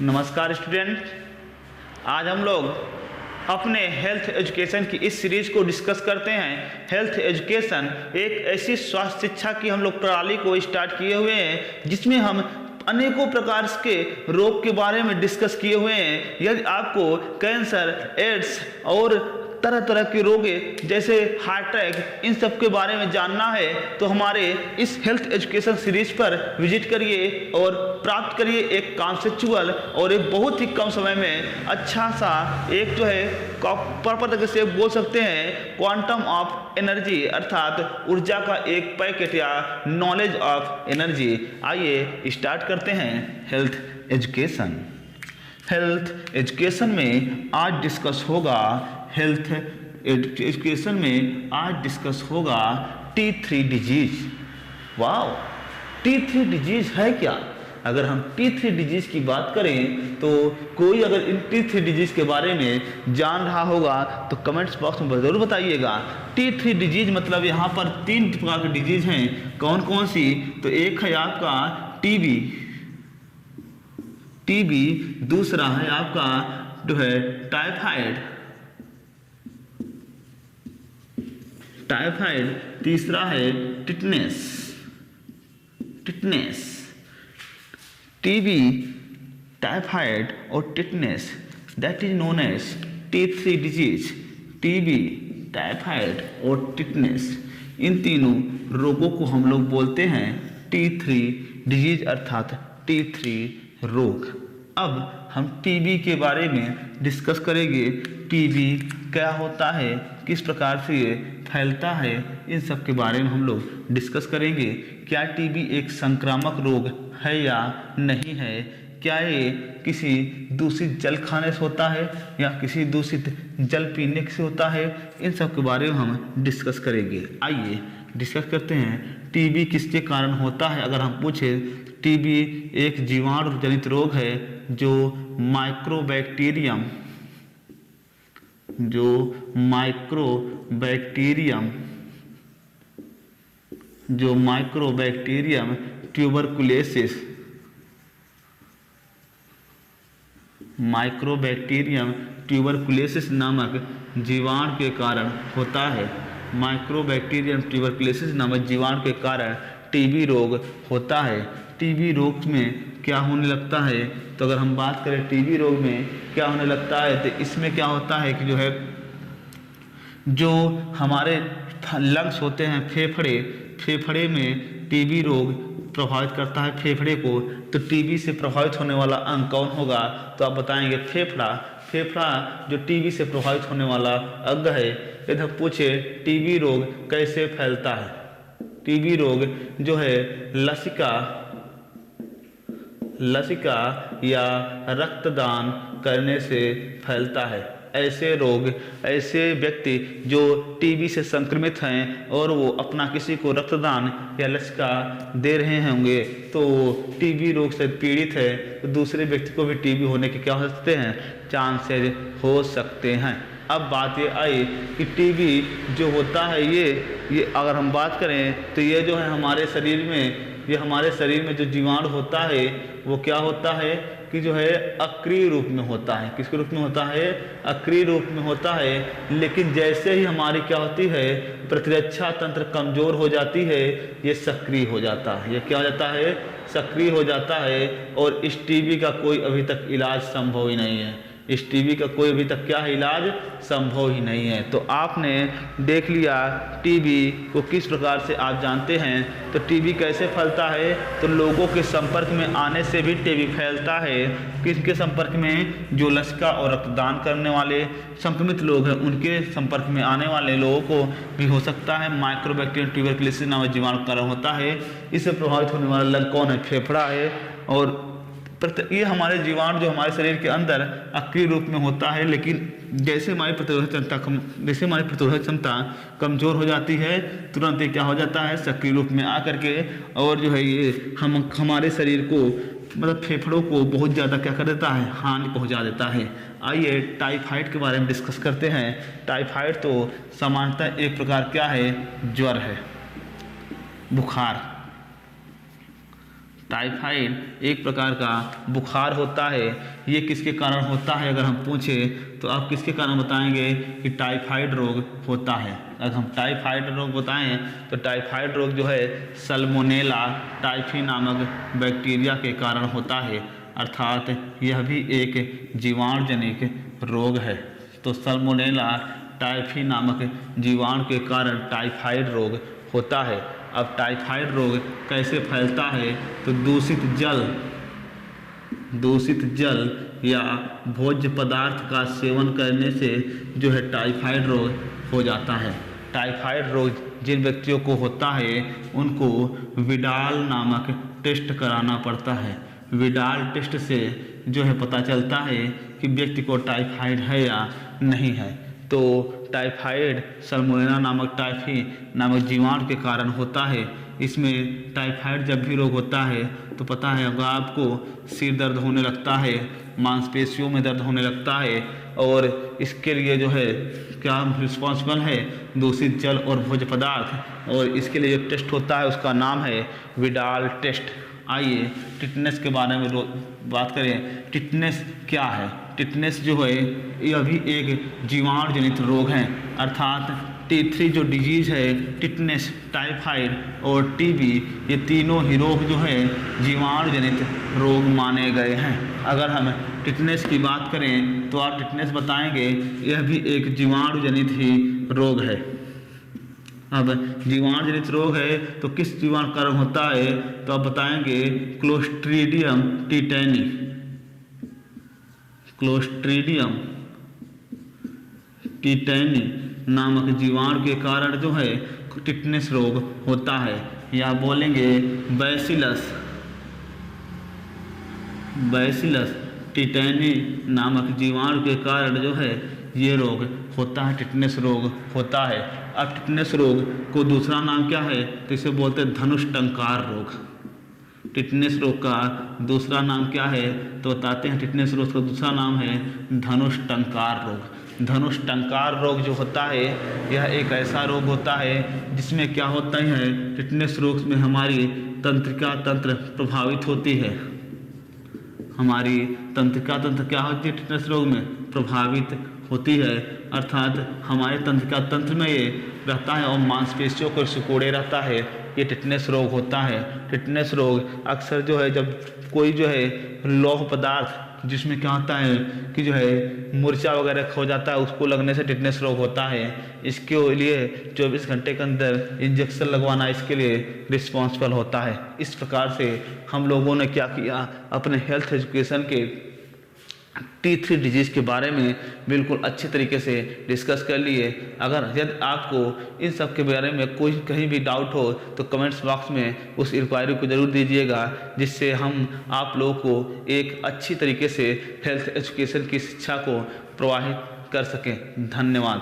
नमस्कार स्टूडेंट, आज हम लोग अपने हेल्थ एजुकेशन की इस सीरीज को डिस्कस करते हैं। हेल्थ एजुकेशन एक ऐसी स्वास्थ्य शिक्षा की हम लोग प्रणाली को स्टार्ट किए हुए हैं जिसमें हम अनेकों प्रकार के रोग के बारे में डिस्कस किए हुए हैं। यदि आपको कैंसर, एड्स और तरह तरह के रोग जैसे हार्ट अटैक इन सब के बारे में जानना है तो हमारे इस हेल्थ एजुकेशन सीरीज पर विजिट करिए और प्राप्त करिए एक कॉन्सेप्चुअल और एक बहुत ही कम समय में अच्छा सा एक जो है प्रॉपर तरीके से बोल सकते हैं क्वांटम ऑफ एनर्जी, अर्थात ऊर्जा का एक पैकेट या नॉलेज ऑफ एनर्जी। आइए स्टार्ट करते हैं हेल्थ एजुकेशन। हेल्थ एजुकेशन में आज डिस्कस होगा T3 disease. Wow, T3 disease है क्या? अगर हम T3 डिजीज की बात करें तो कोई अगर इन T3 डिजीज के बारे में जान रहा होगा तो कमेंट्स बॉक्स में जरूर बताइएगा। T3 डिजीज मतलब यहाँ पर 3 प्रकार की डिजीज हैं। कौन कौन सी? तो एक है आपका टीबी, दूसरा है आपका जो है टाइफाइड, तीसरा है टिटनेस। टीबी, टाइफाइड और tetanus, that is known as T3 disease. TB, typhoid और टिटनेस, इन तीनों रोगों को हम लोग बोलते हैं T3 डिजीज अर्थात T3 रोग। अब हम टीबी के बारे में डिस्कस करेंगे। टीबी क्या होता है, किस प्रकार से ये फैलता है, इन सब के बारे में हम लोग डिस्कस करेंगे। क्या टीबी एक संक्रामक रोग है या नहीं है? क्या ये किसी दूषित जल खाने से होता है या किसी दूषित जल पीने से होता है? इन सब के बारे में हम डिस्कस करेंगे। आइए डिस्कस करते हैं टीबी किसके कारण होता है। अगर हम पूछें, टीबी एक जीवाणु जनित रोग है जो माइक्रोबैक्टीरियम ट्यूबरकुलोसिस नामक जीवाणु के कारण होता है। माइक्रोबैक्टीरियम ट्यूबरकुलोसिस नामक जीवाणु के कारण टीबी रोग होता है। टीबी रोग में क्या होने लगता है? तो अगर हम बात करें टीबी रोग में क्या होने लगता है तो इसमें क्या होता है कि जो हमारे लंग्स होते हैं, फेफड़े में टीबी रोग प्रभावित करता है फेफड़े को। तो टीबी से प्रभावित होने वाला अंग कौन होगा? तो आप बताएंगे फेफड़ा जो टीबी से प्रभावित होने वाला अंग है। यदि हम पूछे टीबी रोग कैसे फैलता है? टीबी रोग जो है लसिका या रक्तदान करने से फैलता है। ऐसे व्यक्ति जो टीबी से संक्रमित हैं और वो अपना किसी को रक्तदान या लसिका दे रहे होंगे तो टीबी रोग से पीड़ित है, तो दूसरे व्यक्ति को भी टीबी होने के क्या हो सकते हैं? चांसेस हो सकते हैं। अब बात ये आई कि टीबी जो होता है ये अगर हम बात करें तो ये जो है हमारे शरीर में जो जीवाणु होता है वो क्या होता है कि जो है अक्रिय रूप में होता है। किसके रूप में होता है? अक्रिय रूप में होता है। लेकिन जैसे ही हमारी क्या होती है प्रतिरक्षा तंत्र कमजोर हो जाती है, ये सक्रिय हो जाता है। ये क्या हो जाता है? सक्रिय हो जाता है। और इस टीबी का कोई अभी तक इलाज संभव ही नहीं है। इस टीबी का कोई अभी तक क्या है? इलाज संभव ही नहीं है। तो आपने देख लिया टीबी को किस प्रकार से आप जानते हैं। तो टीबी कैसे फैलता है? तो लोगों के संपर्क में आने से भी टीबी फैलता है। किसके संपर्क में? जो लसिका और रक्तदान करने वाले संक्रमित लोग हैं उनके संपर्क में आने वाले लोगों को भी हो सकता है। माइक्रोबैक्टीरियम ट्यूबरकुलोसिस नामक जीवाणु कारण होता है। इससे प्रभावित होने वाला लंग कौन है? फेफड़ा है। और ये हमारे जीवाणु जो हमारे शरीर के अंदर अक्रिय रूप में होता है, लेकिन जैसे हमारी प्रतिरोधक क्षमता कमजोर हो जाती है तुरंत ये क्या हो जाता है? सक्रिय रूप में आकर के और जो है ये हमारे शरीर को मतलब फेफड़ों को बहुत ज़्यादा क्या कर देता है? हानि पहुंचा देता है। आइए टाइफाइड के बारे में डिस्कस करते हैं। टाइफाइड तो सामान्यतः एक प्रकार क्या है? ज्वर है, बुखार। टाइफाइड एक प्रकार का बुखार होता है। ये किसके कारण होता है अगर हम पूछें तो आप किसके कारण बताएंगे कि टाइफाइड रोग होता है। अगर हम टाइफाइड रोग बताएं तो टाइफाइड रोग जो है सल्मोनेला टाइफी नामक बैक्टीरिया के कारण होता है, अर्थात यह भी एक जीवाणुजनित रोग है। तो सल्मोनेला टाइफी नामक जीवाणु के कारण टाइफाइड रोग होता है। अब टाइफाइड रोग कैसे फैलता है तो दूषित जल या भोज्य पदार्थ का सेवन करने से जो है टाइफाइड रोग हो जाता है। टाइफाइड रोग जिन व्यक्तियों को होता है उनको विडाल नामक टेस्ट कराना पड़ता है। विडाल टेस्ट से जो है पता चलता है कि व्यक्ति को टाइफाइड है या नहीं है। तो टाइफाइड सल्मोनेला नामक टाइफी नामक जीवाणु के कारण होता है। इसमें टाइफाइड जब भी रोग होता है तो पता है अगर आपको सिर दर्द होने लगता है, मांसपेशियों में दर्द होने लगता है, और इसके लिए जो है क्या रिस्पॉन्सिबल है दूषित जल और भोज्य पदार्थ, और इसके लिए जो टेस्ट होता है उसका नाम है विडाल टेस्ट। आइए टिटनेस के बारे में बात करें। टिटनेस क्या है? टिटनेस जो है यह भी एक जीवाणुजनित रोग है, अर्थात T3 जो डिजीज़ है टिटनेस, टाइफाइड और टीबी, ये तीनों ही रोग जो है जीवाणुजनित रोग माने गए हैं। अगर हम टिटनेस की बात करें तो आप टिटनेस बताएंगे यह भी एक जीवाणुजनित ही रोग है। अब जीवाणुजनित रोग है तो किस जीवाणु कारण होता है तो आप बताएंगे क्लोस्ट्रीडियम टिटेनी। क्लोस्ट्रीडियम टिटेनी नामक जीवाणु के कारण जो है टिटनेस रोग होता है। या बोलेंगे बैसिलस टिटेनी नामक जीवाणु के कारण जो है ये रोग होता है, टिटनेस रोग होता है। अब टिटनेस रोग को दूसरा नाम क्या है तो इसे बोलते हैं धनुष टंकार रोग। टिटनेस रोग का दूसरा नाम क्या है तो बताते हैं। टिटनेस रोग का दूसरा नाम है धनुष टंकार रोग। धनुष टंकार रोग जो होता है यह एक ऐसा रोग होता है जिसमें क्या होता है, टिटनेस रोग में हमारी तंत्रिका तंत्र प्रभावित होती है। हमारी तंत्रिका तंत्र क्या होती है टिटनेस रोग में प्रभावित होती है, अर्थात हमारे तंत्रिका तंत्र में ये रहता है और मांसपेशियों को सिकोड़े रहता है। ये टिटनेस रोग होता है। टिटनेस रोग अक्सर जो है जब कोई जो है लौह पदार्थ जिसमें क्या होता है कि जो है मूर्छा वगैरह खो जाता है उसको लगने से टिटनेस रोग होता है। इसके लिए 24 घंटे के अंदर इंजेक्शन लगवाना इसके लिए रिस्पॉन्सिबल होता है। इस प्रकार से हम लोगों ने क्या किया, अपने हेल्थ एजुकेशन के T3 डिजीज़ के बारे में बिल्कुल अच्छे तरीके से डिस्कस कर लिए। अगर यदि आपको इन सब के बारे में कोई कहीं भी डाउट हो तो कमेंट्स बॉक्स में उस इंक्वायरी को ज़रूर दीजिएगा, जिससे हम आप लोगों को एक अच्छी तरीके से हेल्थ एजुकेशन की शिक्षा को प्रवाहित कर सकें। धन्यवाद।